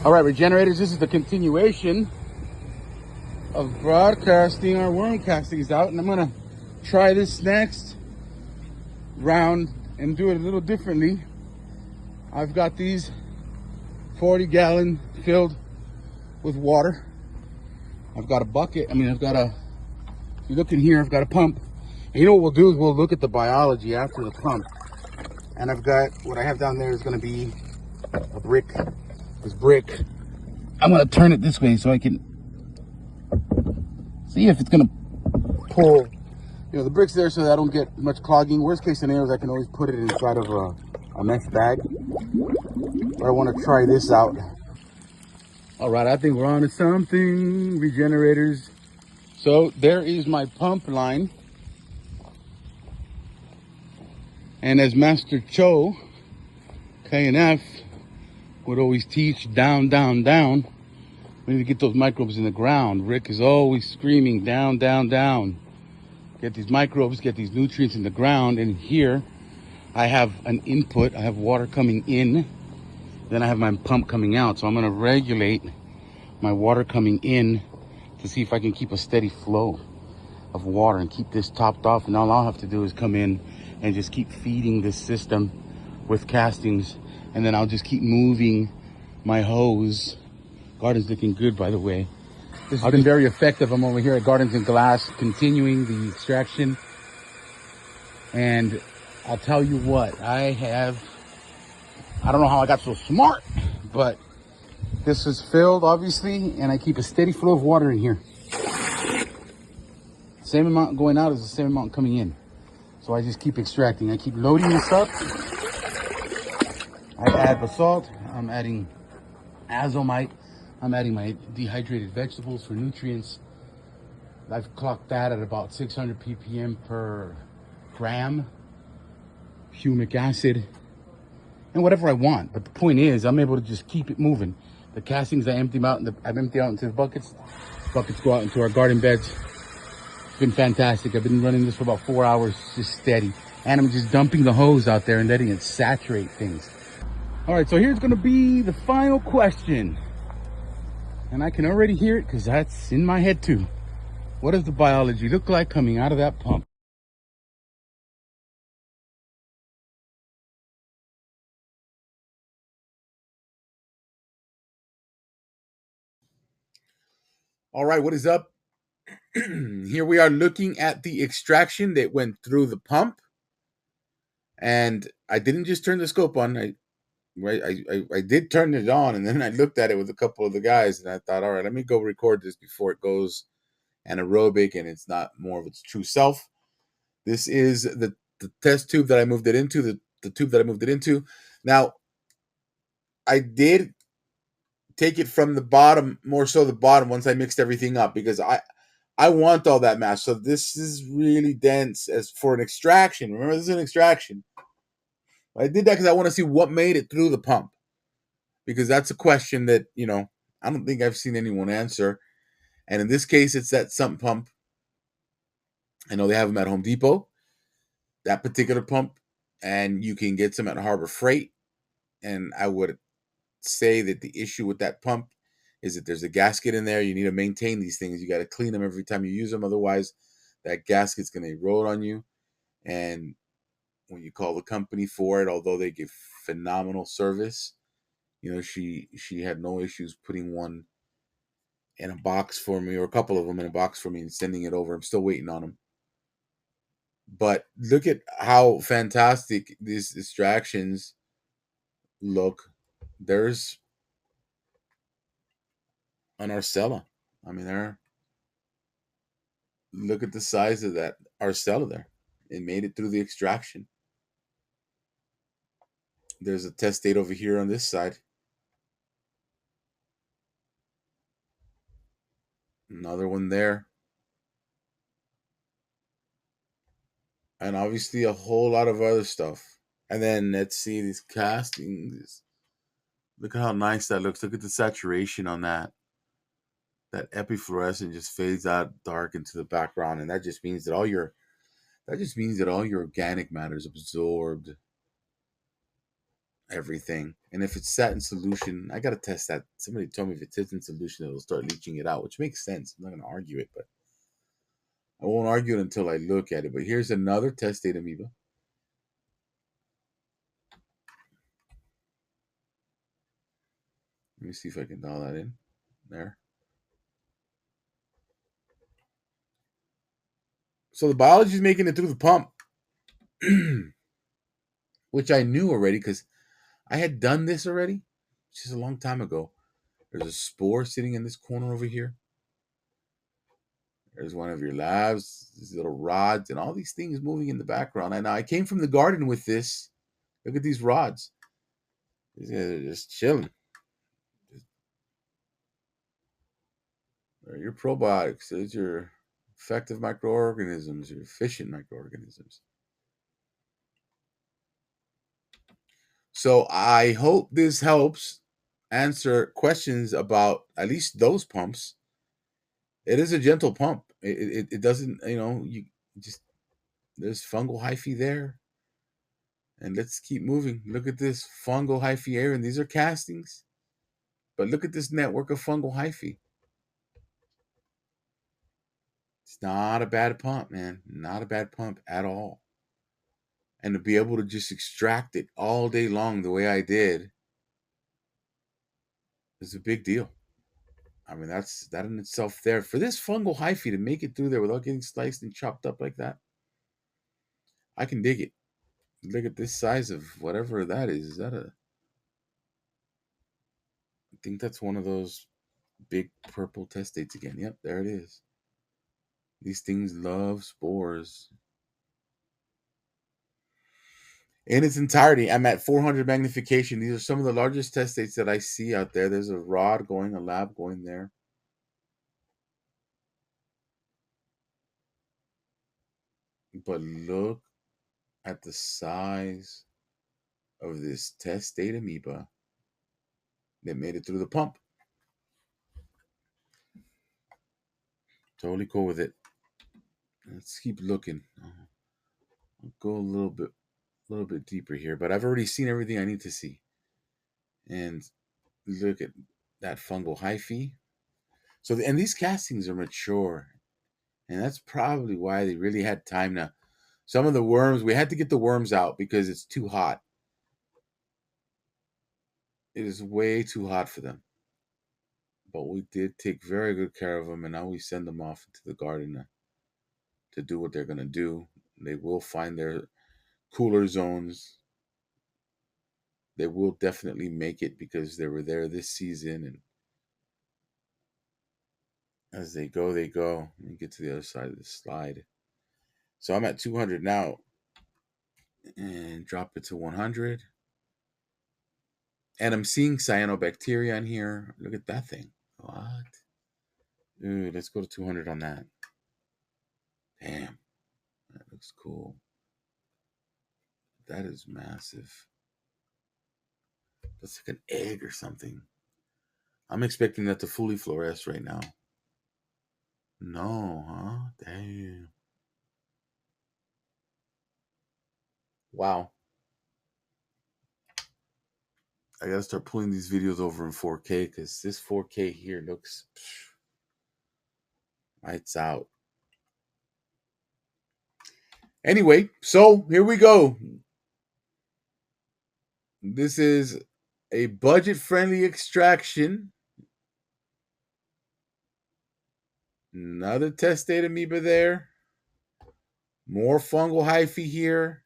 All right, regenerators, this is the continuation of broadcasting our worm castings out, and I'm gonna try this next round and do it a little differently. I've got these 40-gallon filled with water. I've got a bucket. If you look in here, I've got a pump. And you know what we'll do is we'll look at the biology after the pump. And what I have down there is gonna be a brick. This brick, I'm gonna turn it this way so I can see if it's gonna pull. The brick's there so that I don't get much clogging. Worst case scenario is I can always put it inside of a mesh bag. But I wanna try this out. All right, I think we're on to something, regenerators. So there is my pump line. And as Master Cho, KNF, would always teach, down, down, down. We need to get those microbes in the ground. Rick is always screaming, down, down, down. Get these microbes, get these nutrients in the ground. And here, I have an input. I have water coming in. Then I have my pump coming out. So I'm gonna regulate my water coming in to see if I can keep a steady flow of water and keep this topped off. And all I'll have to do is come in and just keep feeding this system with castings. And then I'll just keep moving my hose. Garden's looking good, by the way. This has been very effective. I'm over here at Gardens and Glass, continuing the extraction. And I'll tell you what, I don't know how I got so smart, but this is filled, obviously, and I keep a steady flow of water in here. Same amount going out is the same amount coming in. So I just keep extracting. I keep loading this up. I add basalt. I'm adding azomite. I'm adding my dehydrated vegetables for nutrients. I've clocked that at about 600 ppm per gram. Humic acid. And whatever I want. But the point is, I'm able to just keep it moving. The castings I empty out, I've emptied out into the buckets. Buckets go out into our garden beds. It's been fantastic. I've been running this for about 4 hours, just steady. And I'm just dumping the hose out there and letting it saturate things. All right, so here's gonna be the final question. And I can already hear it because that's in my head too. What does the biology look like coming out of that pump? All right, what is up? Here we are looking at the extraction that went through the pump. And I didn't just turn the scope on. I did turn it on, and then I looked at it with a couple of the guys, and I thought, all right, let me go record this before it goes anaerobic and it's not more of its true self. This is the test tube that I moved it into, the tube that I moved it into. Now, I did take it from the bottom, more so the bottom, once I mixed everything up, because I want all that mass. So this is really dense as for an extraction. Remember, this is an extraction. I did that because I want to see what made it through the pump, because that's a question that, I don't think I've seen anyone answer. And in this case, it's that sump pump. I know they have them at Home Depot, that particular pump, and you can get some at Harbor Freight. And I would say that the issue with that pump is that there's a gasket in there. You need to maintain these things. You got to clean them every time you use them. Otherwise, that gasket's going to erode on you. And when you call the company for it, although they give phenomenal service, she had no issues putting one in a box for me, or a couple of them in a box for me, and sending it over. I'm still waiting on them. But look at how fantastic these extractions look. There's an Arcella. Look at the size of that Arcella there. It made it through the extraction. There's a test date over here on this side. Another one there. And obviously a whole lot of other stuff. And then let's see these castings. Look at how nice that looks. Look at the saturation on that. That epifluorescent just fades out dark into the background. And that just means that all your organic matter is absorbed. Everything. And if it's sat in solution, I gotta test that. Somebody told me if it sits in solution, it'll start leaching it out, which makes sense. I'm not gonna argue it, but I won't argue it until I look at it. But here's another testate amoeba. Let me see if I can dial that in. There. So the biology is making it through the pump, which I knew already because I had done this already, just a long time ago. There's a spore sitting in this corner over here. There's one of your labs, these little rods, and all these things moving in the background. And I came from the garden with this. Look at these rods. These guys are just chilling. Your probiotics. There's your effective microorganisms, your efficient microorganisms. So I hope this helps answer questions about at least those pumps. It is a gentle pump. It doesn't, you just, there's fungal hyphae there. And let's keep moving. Look at this fungal hyphae here, and these are castings. But look at this network of fungal hyphae. It's not a bad pump, man. Not a bad pump at all. And to be able to just extract it all day long the way I did is a big deal. I mean, that's that in itself there. For this fungal hyphae to make it through there without getting sliced and chopped up like that, I can dig it. Look at this size of whatever that is. Is that a... I think that's one of those big purple testates again. Yep, there it is. These things love spores. In its entirety, I'm at 400 magnification. These are some of the largest testates that I see out there. There's a rod going, a lab going there. But look at the size of this testate amoeba that made it through the pump. Totally cool with it. Let's keep looking. I'll go a little bit deeper here, but I've already seen everything I need to see. And look at that fungal hyphae. So, and these castings are mature, and that's probably why they really had time to. Some of the worms, we had to get the worms out because it's too hot. It is way too hot for them. But we did take very good care of them, and now we send them off into the garden to do what they're going to do. They will find their cooler zones. They will definitely make it because they were there this season, and as they go, they go. Let me get to the other side of the slide. So I'm at 200 now, and drop it to 100. And I'm seeing cyanobacteria in here. Look at that thing. What? Dude, let's go to 200 on that. Damn. That looks cool. That is massive. That's like an egg or something. I'm expecting that to fully fluoresce right now. No, huh? Damn. Wow. I gotta start pulling these videos over in 4K because this 4K here looks lights out. Anyway, so here we go. This is a budget-friendly extraction. Another testate amoeba there. More fungal hyphae here.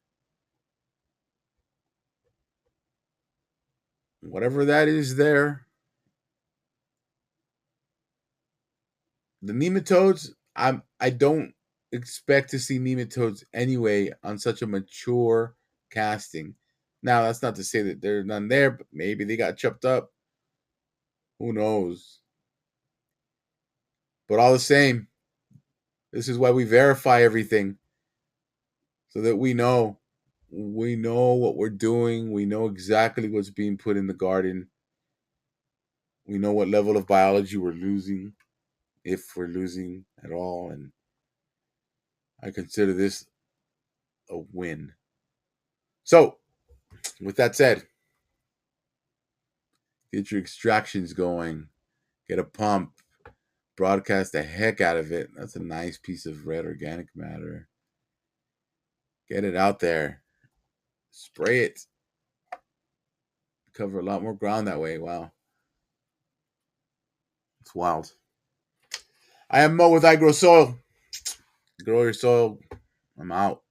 Whatever that is there. The nematodes, I don't expect to see nematodes anyway on such a mature casting. Now, that's not to say that there's none there, but maybe they got chopped up. Who knows? But all the same, this is why we verify everything so that we know what we're doing. We know exactly what's being put in the garden. We know what level of biology we're losing, if we're losing at all. And I consider this a win. So, with that said, Get your extractions going. Get a pump. Broadcast the heck out of it. That's a nice piece of red organic matter. Get it out there. Spray it. Cover a lot more ground that way. Wow. It's wild. I am Mo with Igro Soil. Grow your soil. I'm out.